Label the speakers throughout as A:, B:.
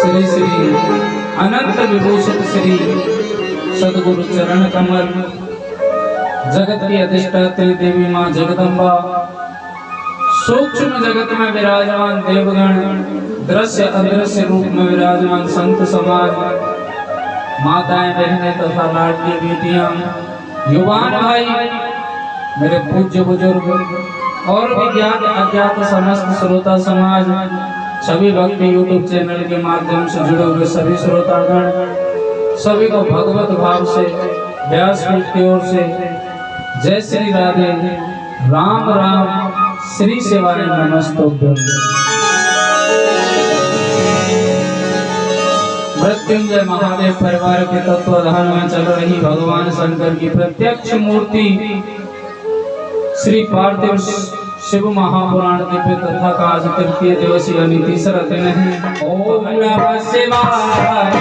A: श्री श्री अनंत विभूषित श्री सदगुरु चरण कमल जगत की अधिष्ठात्री देवी मां जगदम्बा सूक्ष्म जगत में विराजमान देवगण दृश्य अदृश्य रूप में विराजमान संत समाज माताएं बहनें तथा लाडली बेटियां युवान भाई मेरे पूज्य बुजुर्ग और भी ज्ञात अज्ञात समस्त श्रोता समाज सभी भक्ति यूट्यूब चैनल के माध्यम से जुड़े हुए सभी श्रोतागण सभी को भगवत भाव से व्यासपीठ की ओर से जय श्री राधे राम राम श्री सेवाय नमस्तुभ्यं। मृत्युंजय महादेव परिवार के तत्वाधान में चल रही भगवान शंकर की प्रत्यक्ष मूर्ति श्री पार्थिव शिव महापुराण दिव्य कथा का आज तृतीय दिवस यानी तीसरा दिन है। ओम नमः शिवाय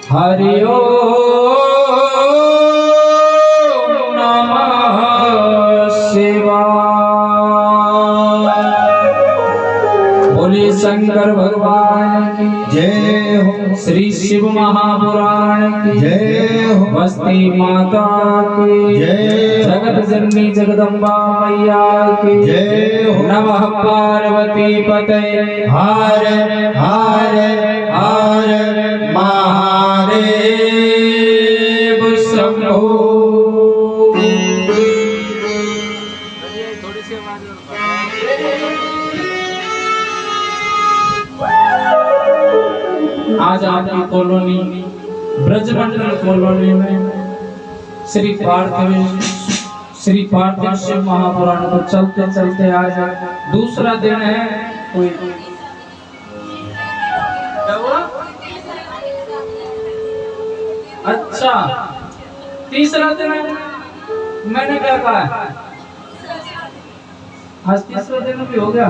A: हरि ओम नमः शिवाय। बोले शंकर भगवान की जय हो, श्री शिव महापुराण की जय हो, बस्ती माता की जय, जगत जननी जगदम्बा मैया की जय हो। नमः पार्वती पते हर हर हर महादेव शंभो। आज आपकी कॉलोनी ब्रजमंडल कॉलोनी में श्री पार्थिव शिव महापुराण को चलते चलते आज दूसरा दिन है। कोई अच्छा तीसरा दिन है, मैंने क्या कहा आज तीसरा दिन भी हो गया।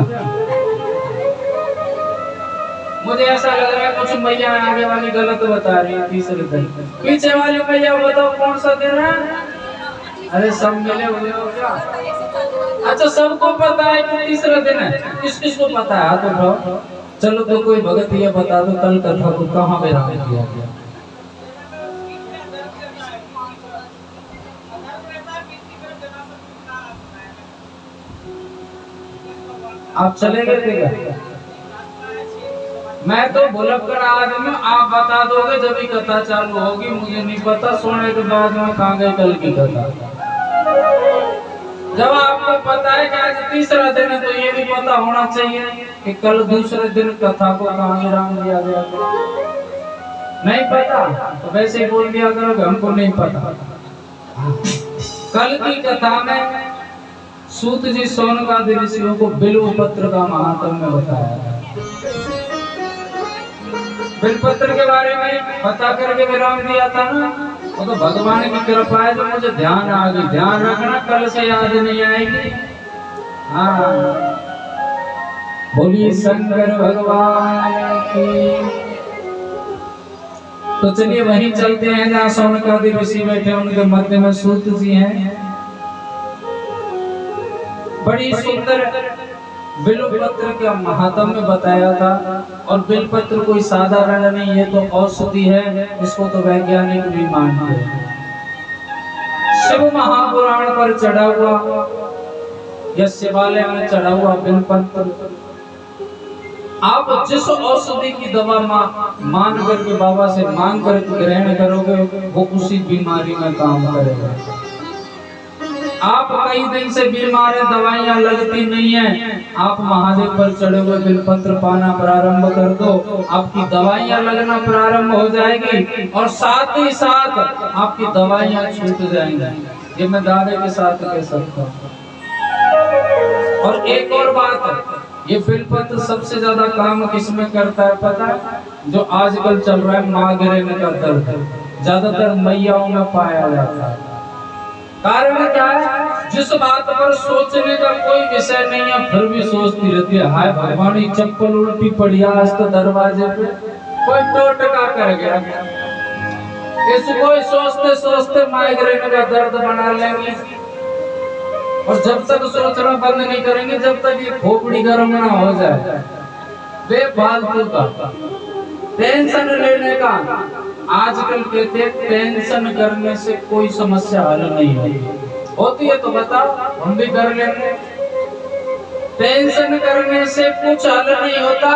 A: मुझे ऐसा लग रहा है कुछ मैया आगे वाली गलत बता रही है। तीसरे दिन पीछे वाली मैया बताओ कौन सा दिन है। अरे सब मिले हुए हो क्या? अच्छा सबको पता है कि तीसरा दिन है, किस किस को पता है? तो उठाओ। चलो तो कोई भगत ये बता दो कल कथा को कहाँ पे रखा गया। आप चले गए थे? मैं तो भुलक्कड़ आदमी, आप बता दोगे जब ही कथा चालू होगी। मुझे नहीं पता, सोने के बाद में कहाँ गए कल की कथा। जब आपको पता है कि आज तीसरा दिन है तो ये भी पता होना चाहिए कि कल दूसरे दिन कथा को कहाँ विराम दिया गया। नहीं पता तो वैसे ही बोल दिया करो हमको नहीं पता। कल की कथा में सूत जी सोनकादि ऋषियों को बिल्व पत्र का महात्म्य बताया। बिलपत्र के बारे में बता करके विराम दिया था ना। वो तो भगवान की कृपा है जो मुझे ध्यान आ गई। ध्यान रखना, कल से याद नहीं आएगी। हाँ बोलिए शंकर भगवान की। तो चलिए वहीं चलते हैं जहाँ शौनकादि ऋषि बैठे, उनके मध्य में सूत जी हैं। बड़ी सुंदर बिल्वपत्र का महात्म्य बताया था। और बिल्वपत्र कोई साधारण नहीं है, तो औषधि है, इसको तो वैज्ञानिक भी मानते हैं। शिव महापुराण पर चढ़ा हुआ या शिवालय में चढ़ा हुआ बिल्वपत्र, आप जिस औषधि की दवा मान करके बाबा से मांग कर ग्रहण करोगे, वो उसी बीमारी में काम करेगा। आप कई दिन से बीमार हैं, दवाइयां लगती नहीं है, आप महादेव पर चढ़े हुए बिल्वपत्र पाना प्रारंभ कर दो, आपकी दवाइयां लगना प्रारंभ हो जाएगी और साथ ही साथ आपकी दवाइयां छूट जाएंगी। ये मैं दावे के साथ कह सकता हूँ। और एक और बात, ये बिल्वपत्र सबसे ज्यादा काम किसमें करता है पता है? जो आजकल चल रहा है माइग्रेन का दर्द, ज्यादातर मैयाओं में पाया जाता है। कारण क्या है? जिस बात पर सोचने का कोई विषय नहीं है, फिर भी सोचती रहती है, हाय भगवान ये चप्पल उल्टी पड़ी आज तो दरवाजे पे, कोई टोटका कर गया। इसको सोचते सोचते माइग्रेन का दर्द बना लेंगे। और जब तक सोचना बंद नहीं करेंगे, जब तक ये खोपड़ी गर्म ना हो जाए, बेफालतू का टेंशन लेने का। आजकल कहते टेंशन करने से कोई समस्या हल नहीं होती है, तो बताओ हम भी कर लेंगे। टेंशन करने से कुछ हल नहीं होता।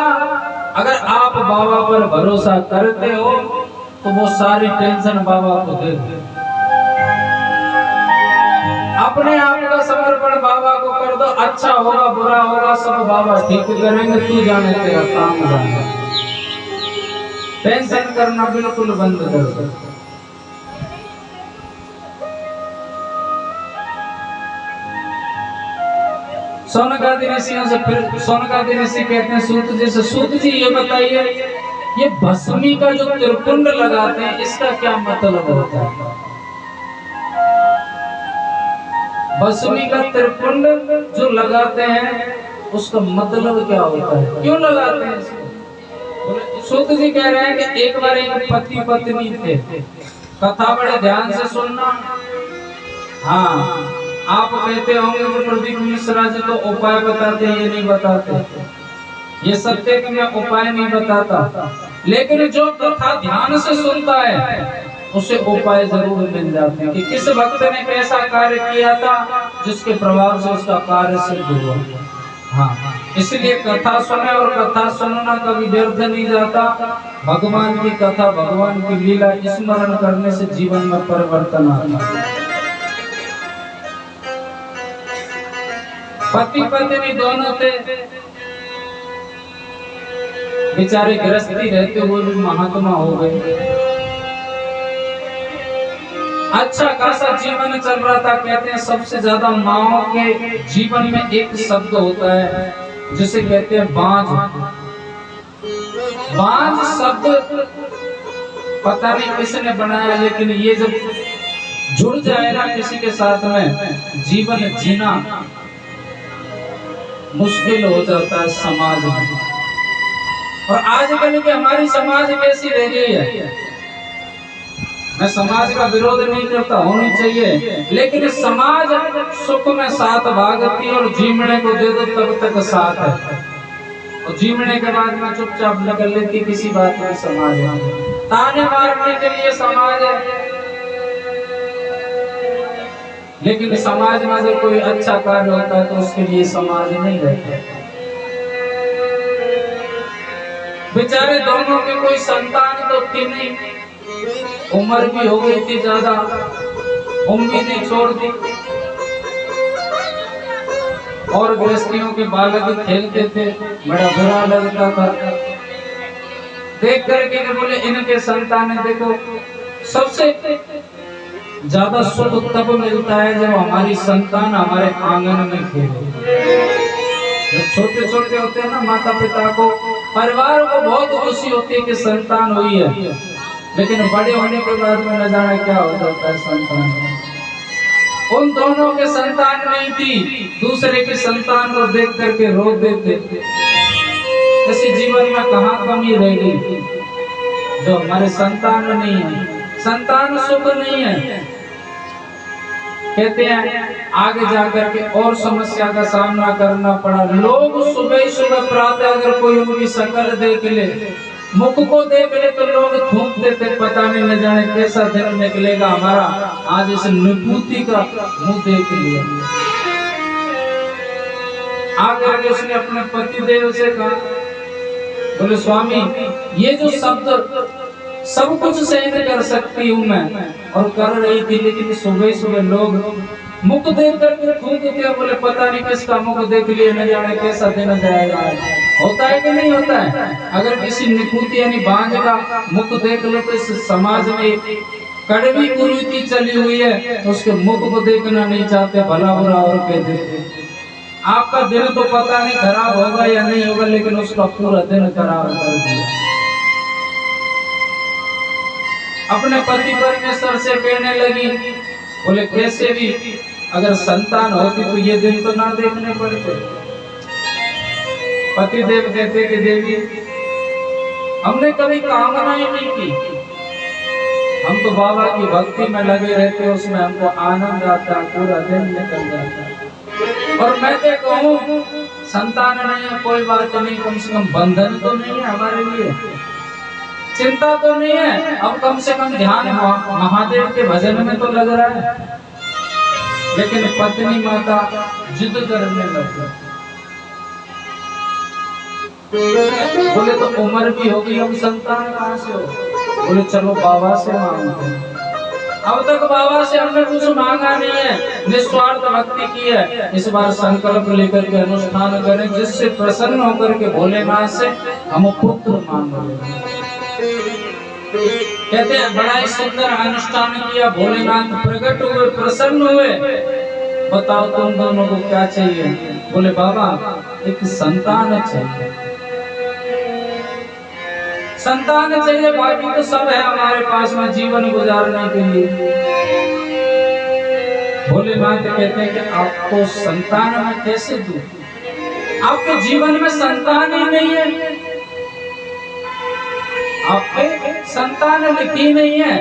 A: अगर आप बाबा पर भरोसा करते हो तो वो सारी टेंशन बाबा को दे दो। अपने आप का समर्पण बाबा को कर दो, अच्छा होगा बुरा होगा सब बाबा ठीक करेंगे, तू जाने तेरा काम जाने। टेंशन करना बिल्कुल बंद कर दो। शौनकादि ऋषियों से फिर शौनकादि ऋषि कहते हैं सूत जी से, सूत जी ये बताइए, ये भस्मी का जो त्रिपुंड लगाते हैं इसका क्या मतलब होता है? भस्मी का त्रिपुंड जो लगाते हैं उसका मतलब क्या होता है, क्यों लगाते हैं इसको? सूत जी कह रहे हैं कि एक बार एक पति पत्नी थे, कथा बड़े ध्यान से सुनना। हाँ, आप कहते होंगे कि प्रदीप मिश्रा जी तो उपाय बताते हैं, ये नहीं बताते। ये सत्य कि मैं उपाय नहीं बताता, लेकिन जो कथा ध्यान से सुनता है उसे उपाय जरूर मिल जाते हैं कि किस भक्त ने कैसा कार्य किया था जिसके प्रभाव से उसका कार्य सिद्ध हुआ। हाँ, इसलिए कथा सुने, और कथा सुनना कभी व्यर्थ नहीं जाता। भगवान की कथा, भगवान की लीला स्मरण करने से जीवन में परिवर्तन आता है। पति पत्नी दोनों थे, बेचारे गृहस्थी रहते हुए भी महात्मा हो गए। अच्छा खासा जीवन चल रहा था। कहते हैं सबसे ज्यादा माओ के जीवन में एक शब्द होता है जिसे कहते हैं बांझ। बांझ शब्द पता नहीं किसने बनाया, लेकिन ये जब जुड़ जाए ना किसी के साथ में, जीवन जीना मुश्किल हो जाता है समाज में। और आजकल की हमारी समाज कैसी रह गई है? मैं समाज का विरोध नहीं करता, होनी चाहिए, लेकिन समाज सुख में साथ भागती है और जीवने को दे दो तब तक साथ है, और जीवने के बाद में चुपचाप निकल लेती किसी बात की समाज है। ताने मारने के लिए समाज है, लेकिन समाज में अगर कोई अच्छा कार्य होता है तो उसके लिए समाज नहीं रहता। बेचारे दोनों के कोई संतान तो थी नहीं, उम्र भी हो गई थी ज्यादा, उम्मीदें छोड़ दी, और गृहस्थियों के बालक खेलते थे, बड़ा बुरा लगता था देख करके। बोले इनके संतान देखो, सबसे ज्यादा सुख तब मिलता है जब हमारी संतान हमारे आंगन में खेले। जब छोटे छोटे होते हैं ना, माता पिता को, परिवार को बहुत खुशी होती है कि संतान हुई है, लेकिन बड़े होने के बाद में न जाने क्या हो जाता है संतान। उन दोनों के संतान नहीं थी, दूसरे के संतान को देख करके रो देते थे। ऐसे जीवन में कहाँ कमी रह गई जो हमारे संतान नहीं है, संतान सुख नहीं है। कहते हैं आगे जाकर के और समस्या का सामना करना पड़ा। लोग सुबह सुबह प्रातः अगर कोई उनकी शक्ल देख ले, मुख को देख ले, तो लोग थूकते थे, पता नहीं न जाने कैसा दिन निकलेगा हमारा। आज इस विभूति का मुंह देख लिया। आगे उसने अपने पति देव से कहा, बोले स्वामी ये जो शब्द सब कुछ सहन कर सकती हूँ मैं, और कर रही थी, लेकिन सुबह सुबह लोग मुख देख कर थूकते। बोले पता नहीं किसका मुख देख लिए, न जाने कैसा दिन जाएगा। होता है कि नहीं होता है? अगर किसी निपुति यानी बांझ का मुख देख लो तो इस समाज में कड़वी कुरीति चली हुई है, तो उसके मुख को देखना नहीं चाहते, भला बुरा और कह देते। आपका दिन तो पता नहीं खराब होगा या नहीं होगा, लेकिन उसका पूरा दिन खराब कर दिया। अपने पति परमेश्वर से कहने लगी, बोले कैसे भी अगर संतान होती तो ये दिन तो ना देखने पड़ते। पति देव कहते कि देवी हमने कभी कामना ही नहीं की, हम तो बाबा की भक्ति में लगे रहते, उसमें हमको आनंद आता, पूरा दिन निकल जाता। और मैं तो कहूँ संतान नहीं है कोई बात नहीं, कम से कम बंधन तो नहीं है हमारे लिए, चिंता तो नहीं है, अब कम से कम ध्यान महादेव के भजन में तो लग रहा है। लेकिन पत्नी माता जिद करने लग गई, बोले तो उम्र भी होगी, हम संतान कहाँ से हो? बोले चलो बाबा से मांगते हैं। अब तक बाबा से हमने कुछ मांगा नहीं है, निस्वार्थ भक्ति की है। इस बार संकल्प लेकर के अनुष्ठान करें, जिससे प्रसन्न होकर के भोलेनाथ से हम पुत्र मांग रहे। कहते हैं बड़ा ही सुंदर अनुष्ठान किया, भोलेनाथ प्रकट हुए, प्रसन्न हुए। बताओ तुम दोनों को क्या चाहिए? बोले बाबा एक संतान चाहिए, संतान चाहिए, बाकी तो सब है हमारे पास में जीवन गुजारने के लिए। भोलेनाथ कहते हैं कि आपको संतान में कैसे दूं? आपके जीवन में संतान ही नहीं है, आपके संतान लिखी नहीं है।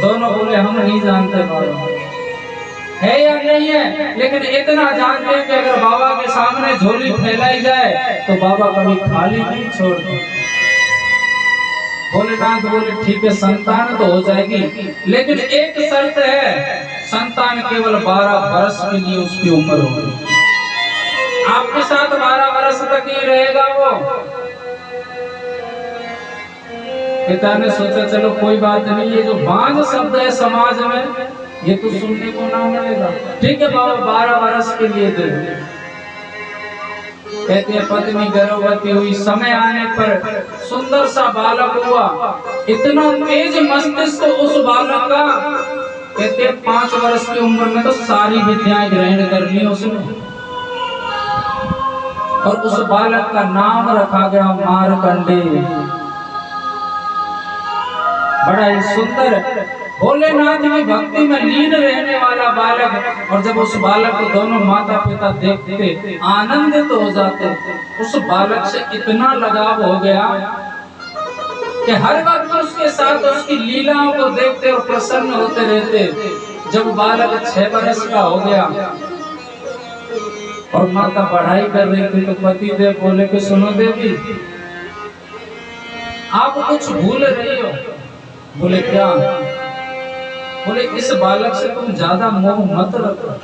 A: दोनों बोले हम नहीं जानते बाबा है या नहीं है, लेकिन इतना जानते हैं कि अगर बाबा के सामने झोली फैलाई जाए तो बाबा कभी खाली नहीं छोड़ते। भोलेनाथ बोले ठीक है संतान तो हो जाएगी, लेकिन एक शर्त है, संतान केवल 12 वर्ष के लिए उसकी उम्र होगी। आपके साथ 12 वर्ष तक ही रहेगा वो। पिता ने सोचा चलो कोई बात नहीं, ये जो बांझ शब्द है समाज में ये तो सुनने को ना मिलेगा, ठीक है बाबा 12 वर्ष के लिए दे। कहते हैं पत्नी गर्भवती हुई, समय आने पर सुंदर सा बालक हुआ, इतना तेज मस्तिष्क उस बालक का। कहते हैं 5 वर्ष की उम्र में तो सारी विद्याएं ग्रहण कर ली उसने, और उस बालक का नाम रखा गया मार्कंडेय। बड़ा ही सुंदर भोलेनाथ की भक्ति में लीन रहने वाला बालक। और जब उस बालक को दोनों माता पिता देखते आनंदित तो हो जाते। उस बालक से इतना लगाव हो गया कि हर वक्त उसके साथ उसकी लीलाओं को देखते और प्रसन्न होते रहते। जब बालक 6 वर्ष का हो गया और माता पढ़ाई कर रही थी, तो पति देव बोले कि सुनो देवी आप कुछ भूल रही हो। बोले क्या? बोले इस बालक से तुम ज्यादा मोह मत रखो।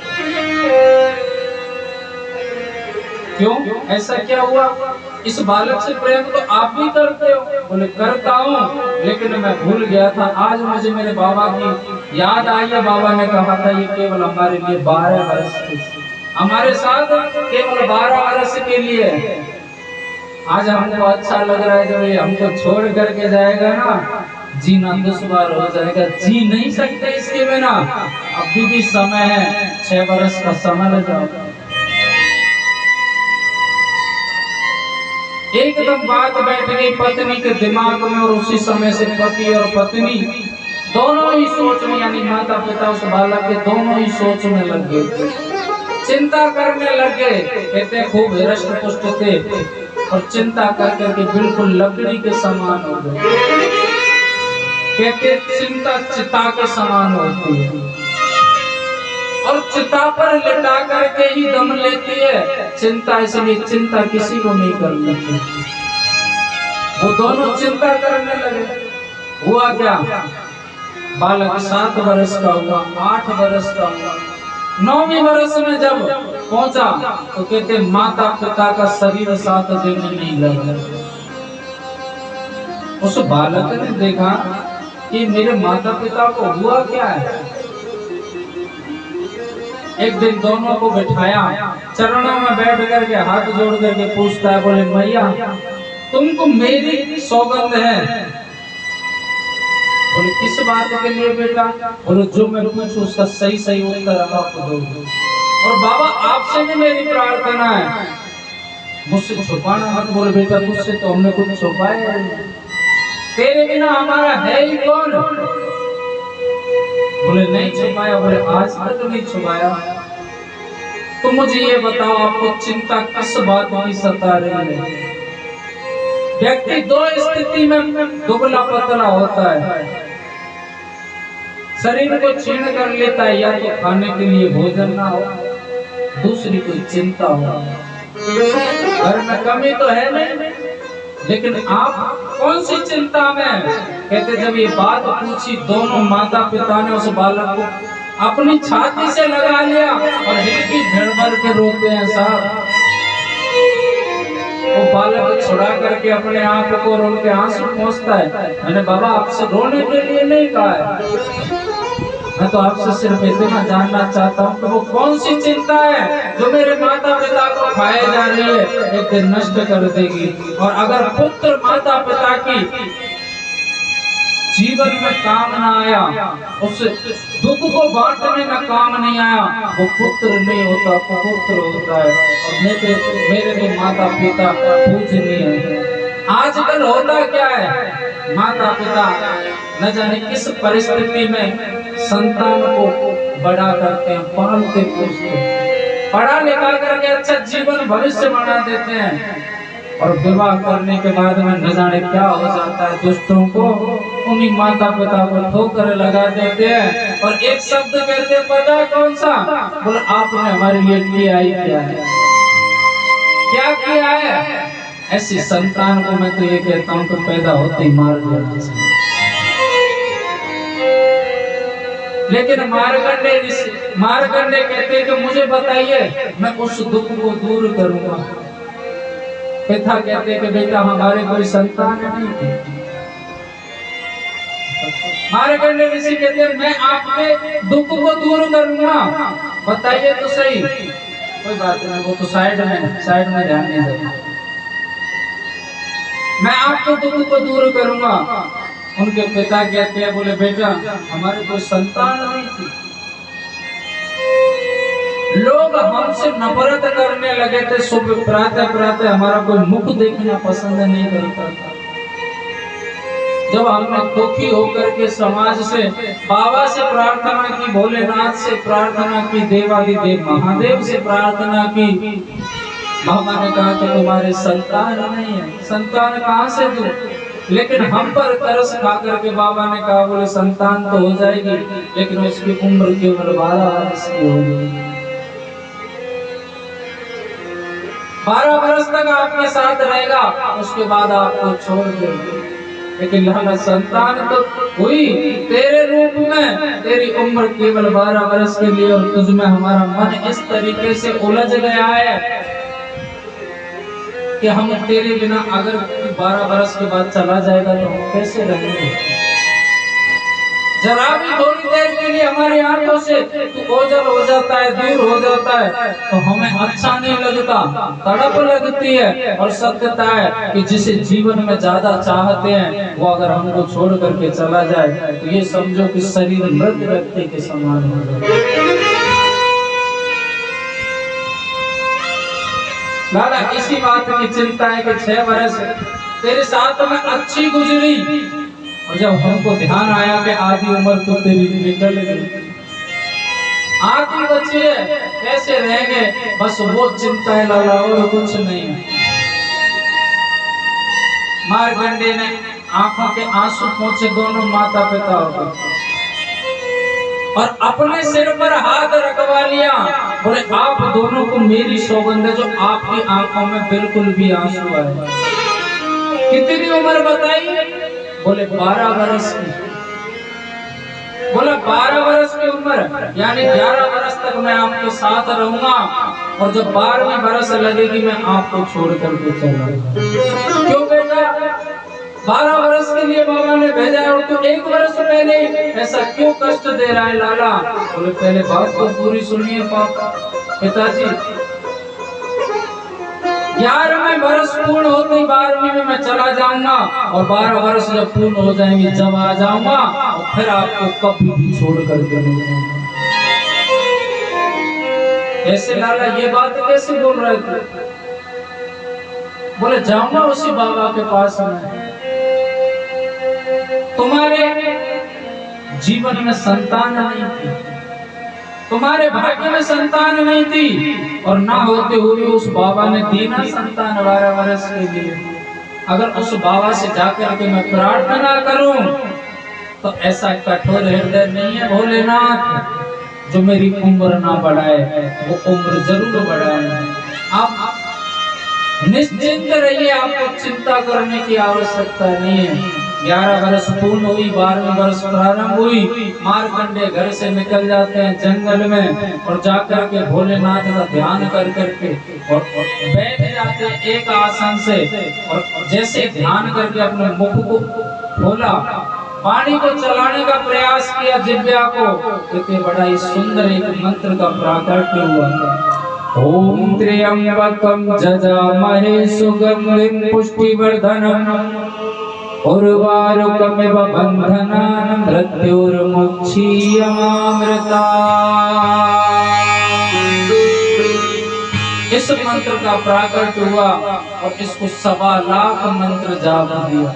A: क्यों? ऐसा क्या हुआ? इस बालक से प्रेम तो आप भी करते हो। बोले करता हूँ, लेकिन मैं भूल गया था, आज मुझे मेरे बाबा की याद आई है। बाबा ने कहा था ये केवल हमारे लिए 12 वर्ष के, हमारे साथ केवल 12 वर्ष के लिए। आज हमको अच्छा लग रहा है, जब ये हमको छोड़ करके जाएगा ना, जीना दुश्वार हो जाएगा, जी नहीं सकते इसके बिना। अभी भी समय है, 6 वर्ष का समय जाओ। एकदम बात बैठ गई पत्नी के दिमाग में, और उसी समय से पति और पत्नी दोनों ही सोच में, यानी माता पिता उस बालक के दोनों ही सोच में लग गए। चिंता चिंता करने लगे। कहते हैं खूब हृष्ट पुष्ट थे और चिंता कर करके बिल्कुल लकड़ी के समान हो गए। कहते चिंता चिता के समान होती है और चिता पर लिटा करके ही दम लेती है चिंता, इसलिए चिंता किसी को नहीं करनी चाहिए। वो दोनों चिंता करने लगे। हुआ क्या, बालक 7 वर्ष का हुआ, 8 वर्ष का हुआ, 9वें वर्ष में जब पहुंचा तो कहते माता पिता का शरीर साथ देने नहीं लगा। उस बालक ने देखा कि मेरे माता पिता को हुआ क्या है। एक दिन दोनों को बिठाया, चरणों में बैठ करके हाथ जोड़ करके पूछता है, बोले मैया तुमको मेरी सौगंध है। बोले किस बात के लिए बेटा? बोले जो मैं पूछूं उसका सही सही उत्तर आपको दोगे। और बाबा आपसे भी मेरी प्रार्थना है, मुझसे छुपाना मत। बोले बेटा तुझसे तो हमने कुछ छुपाया नहीं, तेरे बिना हमारा है ही कौन? बोले नहीं छुपाया। बोले आज तक नहीं छुपाया। तो मुझे ये बताओ आपको चिंता किस बात की सता रही है? व्यक्ति 2 स्थिति में दुबला पतला होता है, शरीर को क्षीण कर लेता है, या तो खाने के लिए भोजन ना हो, दूसरी कोई चिंता हो। घर में कमी तो है नहीं, लेकिन आप कौन सी चिंता में? कहते जब ये बात पूछी दोनों माता पिता ने उस बालक को अपनी छाती से लगा लिया और हिलकी भर भर के रोते हैं साहब। वो बालक छुड़ा करके अपने आप को और उनके आंसू पहुंचता है। मैंने बाबा आपसे रोने के लिए नहीं कहा है, मैं तो आपसे सिर्फ इतना जानना चाहता हूँ कि वो कौन सी चिंता है जो मेरे माता पिता को खाए जा रही है, एक दिन नष्ट कर देगी। और अगर पुत्र माता पिता की जीवन में काम ना आया, उस दुख को बांटने में काम नहीं आया, वो पुत्र नहीं होता, पुत्र होता है। और मेरे तो माता पिता पूजनीय है। आजकल होता क्या है, माता पिता न जाने किस परिस्थिति में संतान को बड़ा करते हैं, पालते पोसते, पढ़ा लिखा करके अच्छा जीवन भविष्य बना देते हैं, और विवाह करने के बाद में न जाने क्या हो जाता है दुष्टों को, उन्हीं माता पिता को ठोकर लगा देते हैं और एक शब्द कहते हैं, पता है कौन सा? बोले आपने हमारे लिए किया ही क्या है, क्या किया है? ऐसी संतान को मैं तो ये कहता हूँ कि पैदा होते ही मार देना चाहिए। लेकिन मारकंडे कहते हैं कि मुझे बताइए, मैं उस दुख को दूर करूंगा। पिता कहते हैं कि बेटा हमारे कोई संतान नहीं थी। मारकंडे ऋषि कहते हैं मैं आपके दुख को दूर करूंगा, बताइए तो सही। कोई बात नहीं, वो तो साइड में ध्यान नहीं देता। मैं आपके दुख को दूर करूंगा। उनके पिता कहते हैं, बोले बेटा हमारे कोई संतान नहीं थी, लोग हमसे नफरत करने लगे थे, सुबह प्रातः हमारा कोई मुख देखना पसंद नहीं करता था। जब हमने दुखी होकर के समाज से, बाबा से प्रार्थना की, भोलेनाथ से प्रार्थना की, देवादिदेव महादेव से प्रार्थना की, बाबा ने कहा कि तुम्हारे संतान नहीं है। संतान कहाँ से दूं? लेकिन हम पर तरस खा करके बाबा ने कहा, बोले संतान तो हो जाएगी, लेकिन उसकी उम्र केवल 12 वर्ष की होगी। 12 वर्ष तक आपके साथ रहेगा, उसके बाद आपको छोड़ देगा। लेकिन लाला संतान तो हुई तेरे रूप में, तेरी उम्र केवल 12 वर्ष के लिए, और तुझमें हमारा मन इस तरीके से उलझ गया है कि हम तेरे बिना, अगर 12 वर्ष के बाद चला जाएगा तो हम कैसे रहेंगे? जरा भी थोड़ी देर के लिए हमारी आंखों से तू ओझल हो जाता है, दूर हो जाता है, तो हमें अच्छा नहीं लगता, तड़प लगती है। और सत्यता है कि जिसे जीवन में ज्यादा चाहते हैं वो अगर हमको छोड़ करके चला जाए तो ये समझो कि शरीर मृत व्यक्ति के समान हो जाए। लाला इसी बात की चिंता है कि 6 वर्ष तेरे साथ में अच्छी गुजरी, और जब हमको ध्यान आया कि आधी उम्र तो तेरी निकल गई, आंख ही बची है, कैसे रहेंगे, बस वो चिंता है लाला, और कुछ नहीं। मार्कंडेय ने आंखों के आंसू पोंछे दोनों माता पिता को और अपने सिर पर हाथ रखवा लिया। बोले आप दोनों को मेरी सौगंध है, जो आपकी आंखों में बिल्कुल भी आंसू आए। कितनी उम्र बताई? बोले 12 वर्ष की। बोला 12 वर्ष की उम्र, यानी 11 वर्ष तक मैं आपके साथ रहूंगा, और जब 12वीं वर्ष लगेगी मैं आपको छोड़ करके चला जाऊंगा। क्यों बेटा? 12 वर्ष के लिए बाबा ने भेजा है, और तू 1 वर्ष पहले ऐसा क्यों कष्ट दे रहा है लाला? बोले पहले बात तो पूरी सुनिए पापा। पिताजी 11वें वर्ष पूर्ण होते ही 12वीं में मैं चला जाऊंगा, और 12 वर्ष जब पूर्ण हो जाएंगे जब आ जाऊंगा, और फिर आपको कभी भी छोड़ करके नहीं जाऊंगा। ऐसे लाला ये बात कैसे बोल रहे थे? बोले जाऊंगा उसी बाबा के पास में। तुम्हारे जीवन में संतान नहीं थी, तुम्हारे भाग्य में संतान नहीं थी, और ना होते हुए उस बाबा ने दी ना संतान 12 वर्ष के लिए। अगर उस बाबा से जाकर के मैं प्रार्थना करूं, तो ऐसा कठोर हृदय नहीं है भोलेनाथ जो मेरी उम्र ना बढ़ाए, वो उम्र जरूर बढ़ाए। आप निश्चिंत रहिए, आपको चिंता करने की आवश्यकता नहीं है। 11 वर्ष पूर्ण हुई, 12वें वर्ष प्रारंभ हुई। मार्कंडेय घर से निकल जाते हैं जंगल में, और जाकर के भोलेनाथ का ध्यान कर करके और बैठ जाते हैं एक आसन से, और जैसे ध्यान करके अपने मुख को खोला, वाणी को चलाने का प्रयास किया जिह्वा को, कितने बड़ा ही सुंदर एक मंत्र का प्राकट्य हुआ। ओम त्र्यंबकम जजामहे सुगंधिं पुष्टिवर्धनम् उर्वारुकमिव बन्धनान् मृत्युर्मुक्षीयमामृतात्। इस मंत्र का प्राकट्य हुआ, और इसको 1.25 लाख मंत्र जाप दिया।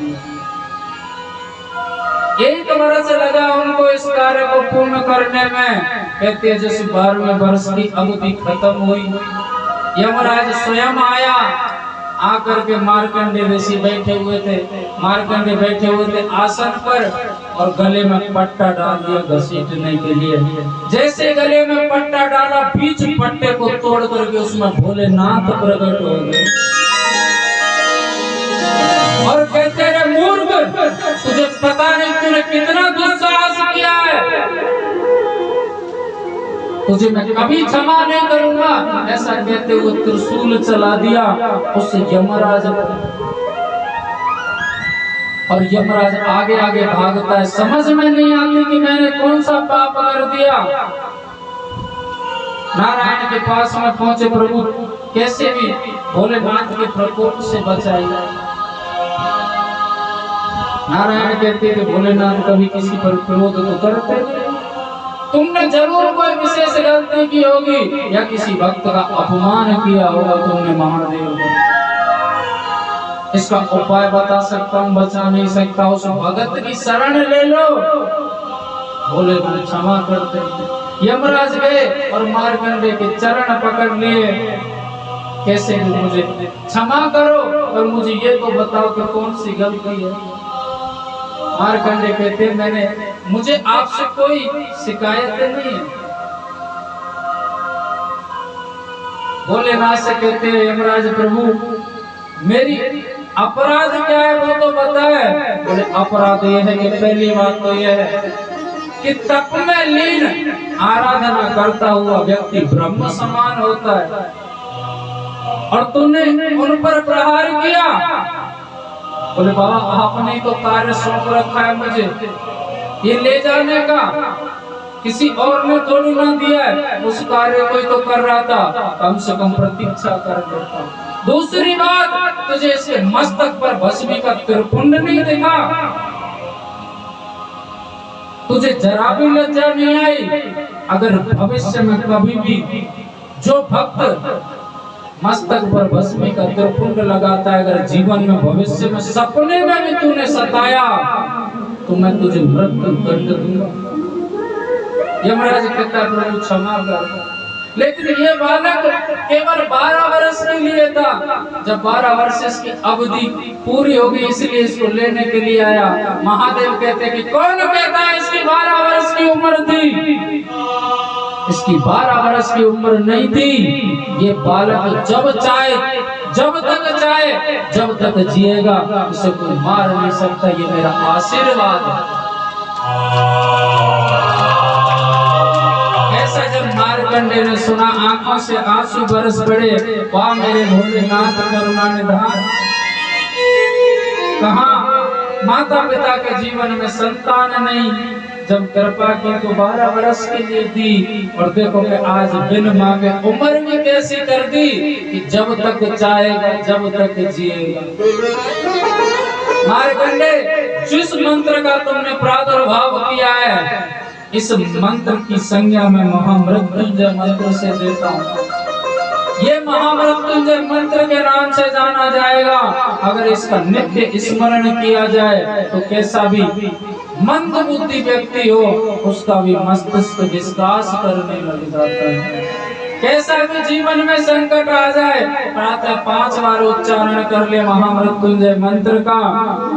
A: 1 वर्ष लगा उनको इस कार्य को पूर्ण करने में। कहते हैं जैसे 12वें वर्ष की अवधि खत्म हुई, यमराज स्वयं आया। आकर के मार्कंडेय ऋषि बैठे हुए थे, मार्कंडेय बैठे हुए थे आसन पर, और गले में पट्टा डाल दिया घसीटने के लिए। जैसे गले में पट्टा डाला, बीच पट्टे को तोड़ करके उसमें भोलेनाथ प्रकट हो गए, और कहते रहे मूर्ख, तुझे पता नहीं तूने कितना दुस्साहस किया है, तुझे मैं कभी क्षमा नहीं करूंगा। ऐसा कहते हुए त्रिशूल चला दिया उस यमराज पर, और यमराज आगे आगे भागता है। समझ में नहीं आती कि मैंने कौन सा पाप कर दिया। नारायण के पास में पहुंचे, प्रभु कैसे भी भोलेनाथ के प्रकोप से बचाई जाए। नारायण कहते कि भोलेनाथ कभी किसी पर क्रोध तो करते, तुमने जरूर कोई विशेष गलती की होगी, या किसी भक्त का अपमान किया होगा तुमने महादेव। इसका उपाय बता सकता हूँ, बचा नहीं सकता। उस भगत की शरण ले लो। बोले मैं क्षमा करते। यमराज गए और मार्कंडेय के चरण पकड़ लिए। कैसे मुझे क्षमा करो, और मुझे ये तो बताओ कि कौन सी गलती है। मार्कंडेय कहते मुझे आपसे कोई शिकायत नहीं है। भोलेनाथ से कहते हैं यमराज प्रभु मेरी अपराध क्या है वो तो बताए। बोले अपराध ये है कि पहली बात तो यह है कि तप में लीन आराधना करता हुआ व्यक्ति ब्रह्म समान होता है, और तूने उन पर प्रहार किया। बोले बाबा आपने तो कार्य सौंप रखा है मुझे, ये ले जाने का किसी और ने थोड़ी ना दिया है। उस कार्य को तो कर रहा था, कम से कम प्रतीक्षा कर लेता। दूसरी बात, तुझे इसके मस्तक पर भस्मी का त्रिपुंड नहीं दिखा, तुझे जरा भी लज्जा नहीं आई। अगर भविष्य में कभी भी जो भक्त मस्तक पर भस्मी का त्रिपुंड लगाता है, अगर जीवन में भविष्य में सपने में भी तूने सताया, तो मैं तुझे मृत्यु दंड दूंगा। यमराज कहता प्रभु क्षमा कर। लेकिन ये बालक केवल 12 वर्ष के लिए था। जब 12 वर्ष इसकी अवधि पूरी होगी इसलिए इसको लेने के लिए आया। महादेव कहते कि कौन कहता है इसकी 12 वर्ष की उम्र थी? इसकी 12 वर्ष की उम्र नहीं थी। ये बालक जब तक जिएगा इसे कोई मार नहीं सकता। ये मेरा आशीर्वाद है। ऐसा जब मार्कंडे ने सुना आंखों से आंसू बरस पड़े। वाह मेरे भोलेनाथ करुणा निधान। कहा माता पिता के जीवन में संतान नहीं, जब कृपा की तो 12 वर्ष के लिए दी। और देखो कि आज बिन मांगे उम्र भी कैसी कर दी कि जब तक चाहेगा जब तक जिएगा। मार्कंडे जिस मंत्र का तुमने प्रादुर्भाव किया है इस मंत्र की संज्ञा में महामृत्युंजय मंत्र से देता हूँ। ये महामृत्युंजय मंत्र के नाम से जाना जाएगा। अगर इसका नित्य स्मरण किया जाए तो कैसा भी मंद बुद्धि व्यक्ति हो उसका भी मस्तिष्क विकास करने लग जाता है। कैसा भी जीवन में संकट आ जाए प्रातः 5 बार उच्चारण कर ले महामृत्युंजय मंत्र का,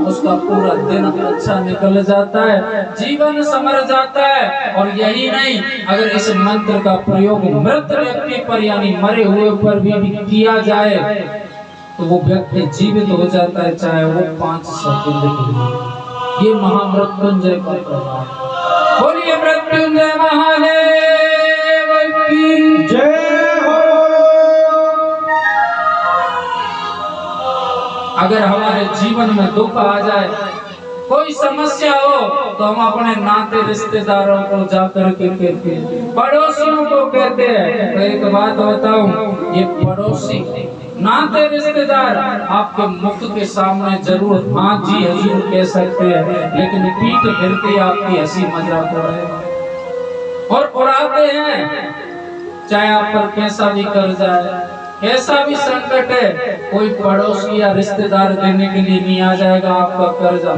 A: उसका पूरा दिन अच्छा निकल जाता है, जीवन संवर जाता है। और यही नहीं, अगर इस मंत्र का प्रयोग मृत व्यक्ति पर यानी मरे हुए पर भी किया जाए तो वो व्यक्ति जीवित हो जाता है, चाहे वो 5 सेकंड के लिए। ये महामृत्युंजय का प्रभाव। बोलिए मृत्युंजय महादेव की जय हो। अगर हमारे जीवन में दुख आ जाए, कोई समस्या हो तो हम अपने नाते रिश्तेदारों को जाकर के कहते हैं, पड़ोसियों को कहते हैं। तो एक बात बताऊं, ये पड़ोसी नाते रिश्तेदार आपके मुख के सामने जरूर हाँ जी हजूर कह सकते हैं, लेकिन पीठ फिरते आपकी हंसी मजाक उड़ाए और उड़ाते हैं। चाहे आप पर कैसा भी कर्ज आए, कैसा भी संकट है, कोई पड़ोसी या रिश्तेदार देने के लिए नहीं आ जाएगा आपका कर्जा।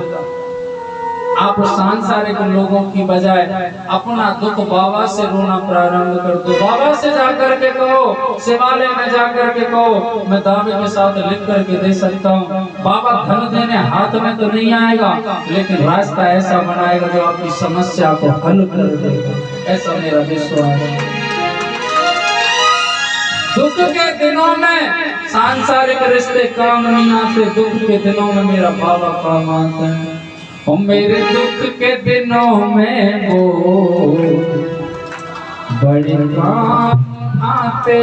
A: आप सांसारिक लोगों की बजाय अपना दुख बाबा से रोना प्रारंभ कर दो। बाबा से जाकर के कहो, शिवालय में जाकर के कहो, मैं दावे के साथ लिख करके दे सकता हूँ। बाबा धन देने हाथ में तो नहीं आएगा, लेकिन रास्ता ऐसा बनाएगा जो आपकी समस्या को हल कर देगा। ऐसा मेरा विश्वास है। दुख के दिनों में सांसारिक रिश्ते काम नहीं आते, दुख के दिनों में मेरा बाबा काम आता है। और मेरे दुख के दिनों में वो बड़े काम आते।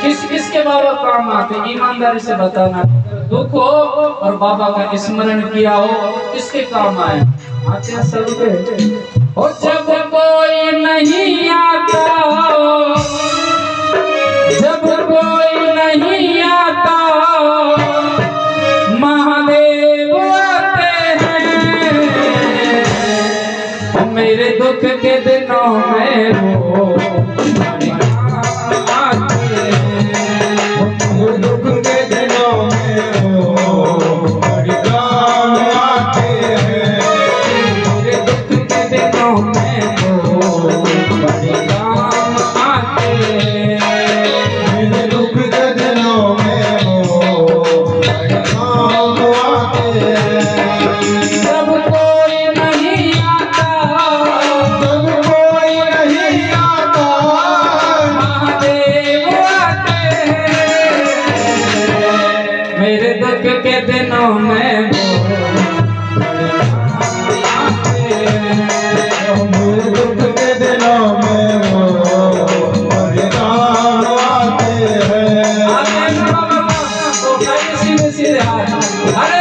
A: किस किस के बाबा काम आते, ईमानदारी से बताना। दुख हो और बाबा का स्मरण किया हो, किसके काम आए? आते हैं सबके। और जब कोई नहीं आता, जब कोई नहीं आता, महादेव आते हैं। मेरे दुख के दिनों में वो आते हैं। मेरे दुख के दिनों में वो बड़ी काम आते हैं। मेरे दुख के दिनों में वो बड़ी काम आते हैं। मेरे दुख के दिनों में वो बड़ी काम आते हैं। जब कोई नहीं आता, जब कोई नहीं आता, महादेव आते हैं। मेरे दुख के दिनों में वो आते हैं। मेरे दुख के दिनों में वो बड़े काम आते हैं। आते हैं बाबा, तो सीधे सीधे अरे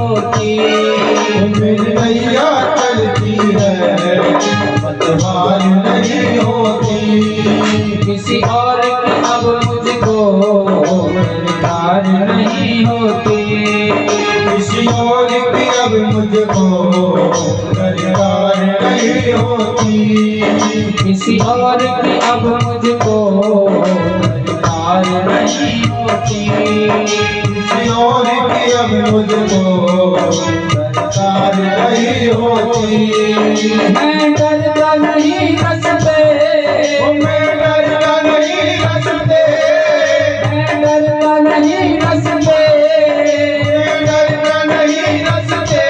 A: होती।
B: मेरी नैया चलती है पतवार नहीं होती।
A: किसी और की अब मुझको दरकार नहीं होती।
B: किसी और की अब मुझको दरकार नहीं होती।
A: किसी और की अब मुझको दरकार नहीं होती।
B: किसी और की अब मुझको दरकार नहीं होती।
A: मैं डरता नहीं रस्ते,
B: मैं डरता नहीं रस्ते,
A: मैं डरता नहीं रस्ते,
B: मैं डरता नहीं रस्ते।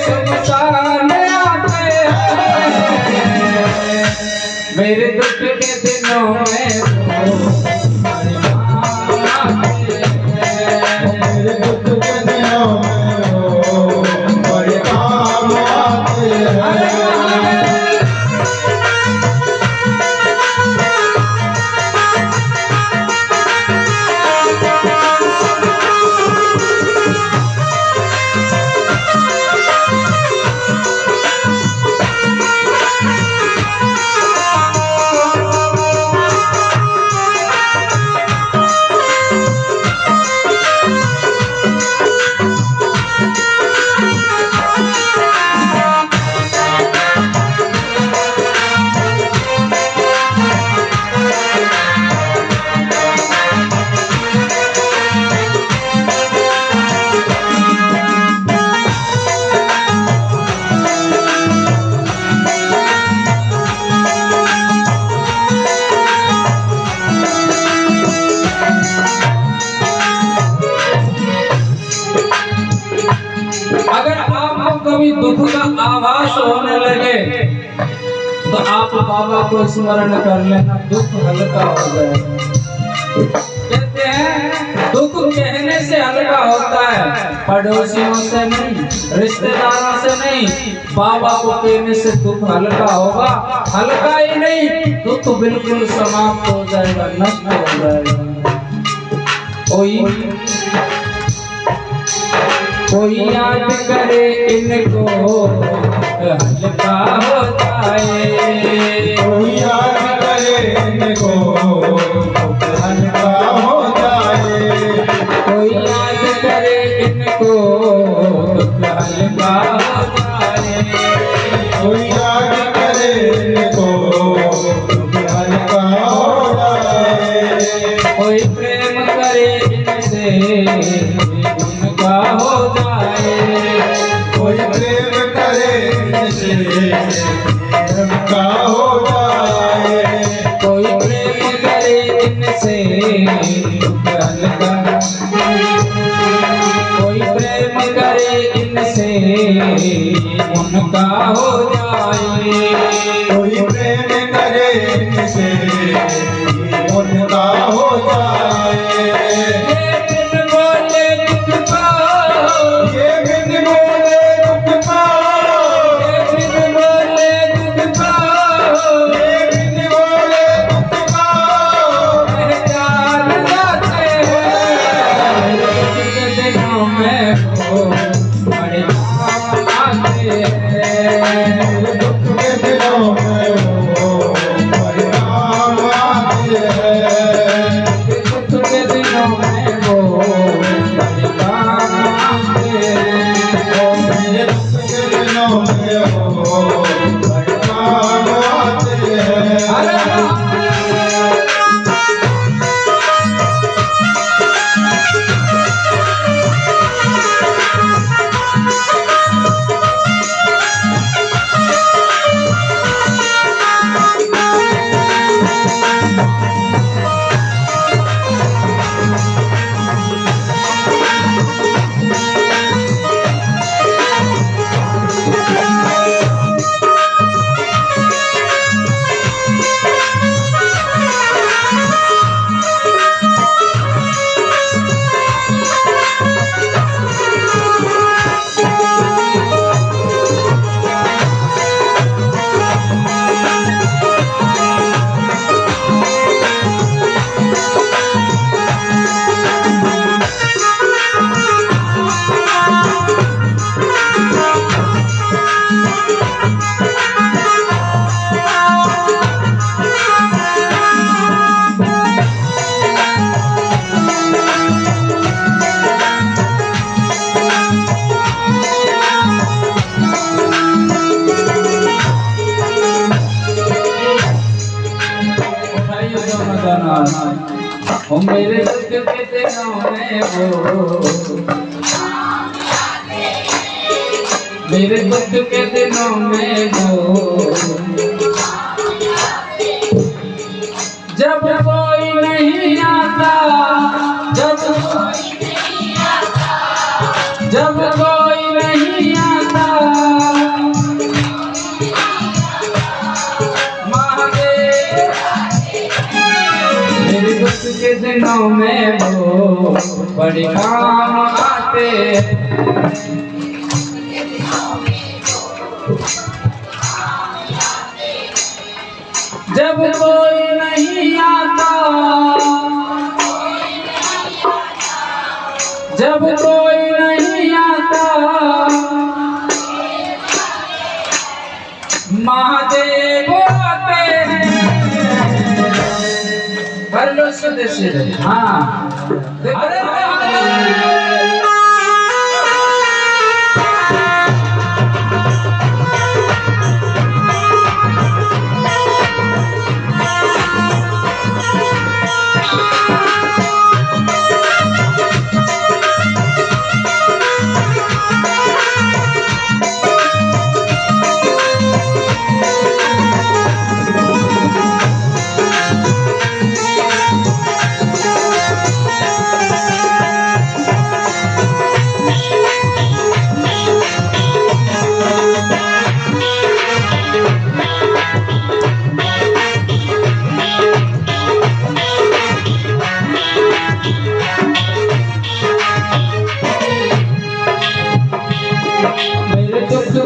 A: शमशान आते हैं मेरे दुख के दिनों में
B: मेरे दुख के दिनों में वो बड़े काम आते हैं।
A: अगर आपको कभी दुख का आभास होने लगे तो आप बाबा को स्मरण कर लेना, दुख हल्का हो जाएगा। कहते हैं दुख कहने से हल्का होता है, पड़ोसियों से नहीं, रिश्तेदारों से नहीं, बाबा को कहने से दुख हल्का होगा। हल्का ही नहीं, दुख बिल्कुल समाप्त हो जाएगा, नष्ट हो जाएगा। कोई याद करे इनको हल्का हो जाए।
B: कोई याद करे इनको हल्का हो जाए।
A: कोई याद करे इनको हल्का हो जाए।
B: कोई याद करे इनको हल्का हो जाए।
A: कोई प्रेम करे इनसे उनका हो जाए।
B: कोई प्रेम करे इनसे उनका हो जाए।
A: कोई प्रेम करे इनसे हल्का, कोई प्रेम करे इनसे उनका हो जाए।
B: कोई प्रेम करे इनसे उनका हो जाए।
A: ये बिन बोले दुख पाओ,
B: ये बिन बोले दुख पाओ।
A: ये बिन बोले दुख पाओ,
B: ये बिन बोले दुख पाओ।
A: पहचान जाते हैं दुख के दिनों में वो बड़े काम आते हैं।
B: दुख के दिनों में वो परिणाम आते हैं।
A: दुख के दिनों में वो बड़े काम आते हैं।
B: मेरे दुख के दिनों में वो परिणाम आते हैं।
A: ओ मेरे दुख के दिनों में वो, मेरे दुख के दिनों में वो, जब कोई नहीं आता, जब कोई नहीं आता, महादेव मेरे दुख के दिनों में वो बड़ी काम आते। जब कोई नहीं आता, जब कोई नहीं आता, महादेव आते हैं। कर लो स्वदेशी रे, हाँ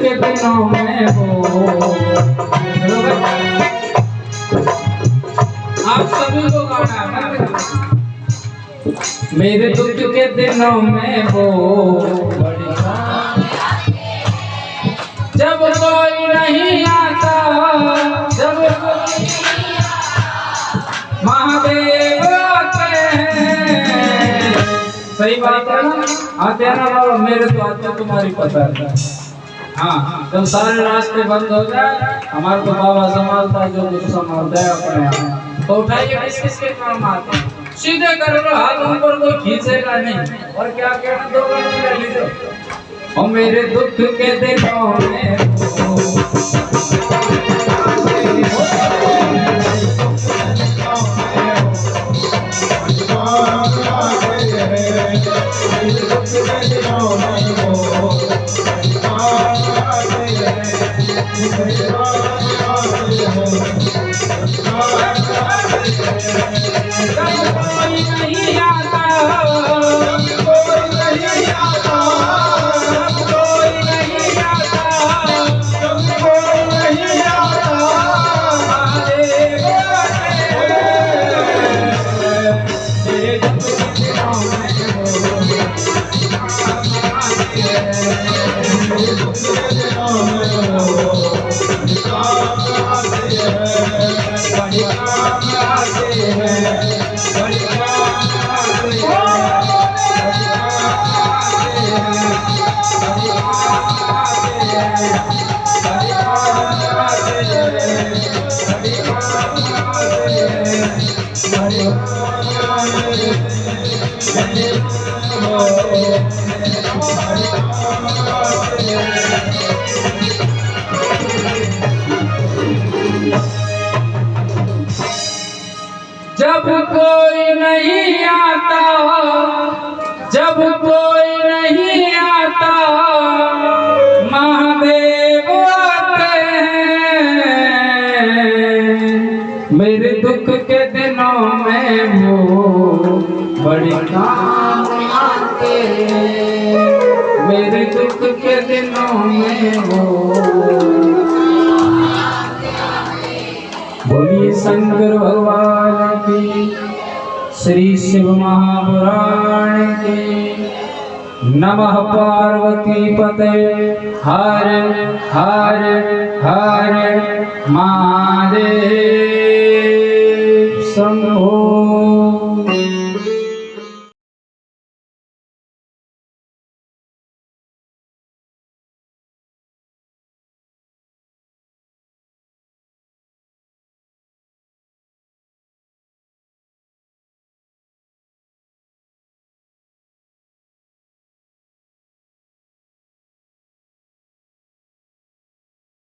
A: के दिनों में वो, आप सभी को गाना है। मेरे दुख के दिनों में वो, जब कोई नहीं आता, जब महादेव आते हैं। सही बात है ना, आते हैं ना बाबा, मेरे तो आते तुम्हारी पता है। हाँ, जब सारे रास्ते बंद हो जाए, हमारे को बाबा संभालता है, जो कुछ संभालता है अपने आप। तो उठाइए, किसके काम आते हैं, सीधे कर लो हाथ ऊपर, कोई खींचेगा नहीं। और क्या कहना, 2 घंटे ले लीजिए। और मेरे दुख के दिनों में जब कोई नहीं आता, जब कोई नहीं आता, महादेव आते हैं। मेरे दुख के दिनों में वो बड़ी काम आते हैं। मेरे दुख के दिनों में वो, बोलिए शंकर भगवान की, श्री शिव महापुराण की। नमः पार्वती पते हर हर हर महादेव शंभो